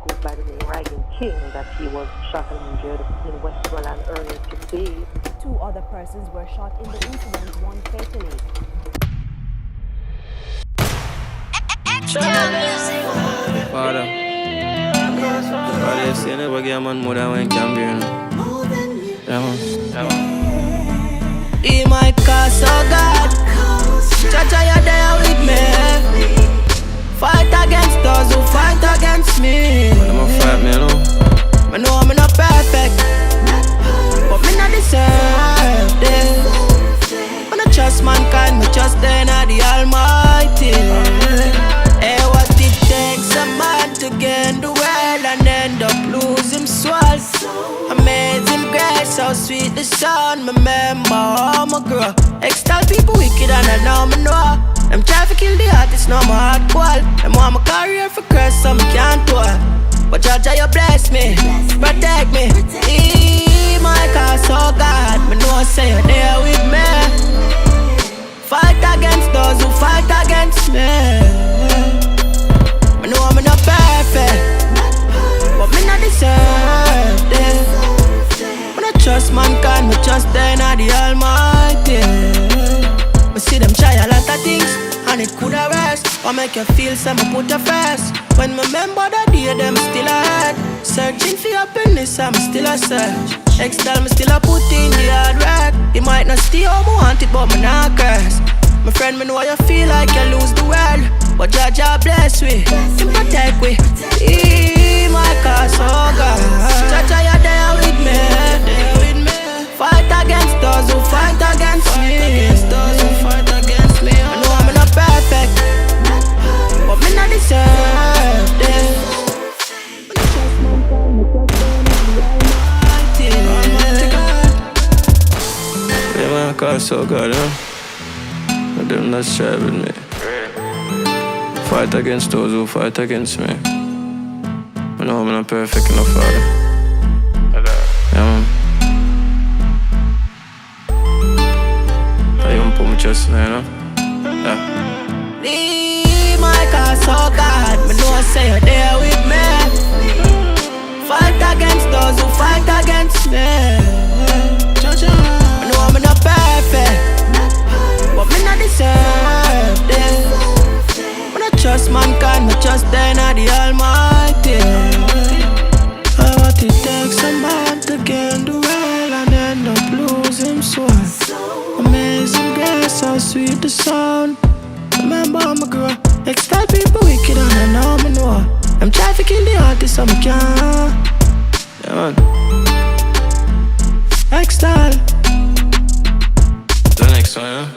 goes by the name Ryan King, that he was shot and injured in Westmoreland earlier today. 2 other persons were shot in the incident, one fatally. Father, you say never give a man more than when can be, you know. Yeah, man. He might cause oh God, Chacha, you're there with me. Fight against those who fight against me. I'ma fight me, you know. I know I'm not perfect, but me not deserve this. I don't trust mankind, me trust then the Almighty. Hey, what it takes a man to gain the world and end up losing soul. Amazing grace, how sweet the sound. Remember how I grow. Extol people wicked and I know me know. Them try to kill the artist, now my heart cold. Them want my career for curse, so me can't tour. But Jaja, you bless me, protect me. My cause, oh God, me know say you're there with me. Fight against those who fight against me. I know I'm not perfect, but me not deserve this. I don't trust mankind, me trust then the Almighty. I see them try a lot of things, and it coulda worse. Or make you feel some put a first. When me remember that day, them still ahead. Searching for happiness, I'm still a search. Extol me still a put in the hard work. It might not stay how me want it, but me not curse. My friend, me know you feel like you lose the world, but Jaja bless we, Him protect we. My cause, oh God, Jaja, you're there with me. Fight against those who fight against me. I know I'm not perfect, but me not deserve this. Yeah, man, cause so God, huh? But them not strive with me. Fight against those who fight against me. I know I'm not perfect enough, Father. Yeah, man. I even put my trust in, you know? Yeah. My cause, oh God, me know say you're there with me. Fight against those who fight against me. I know I'm not perfect, but me not deserve this. I don't trust mankind, me trust then the Almighty. What it takes a man to gain the world and end up losing soul. Amazing grace, how sweet the sound. Remember how I grow. Extol people wicked and I know me know. I'm trying to kill the artist so me can't. Yeah, man. Extol. The next one, yeah?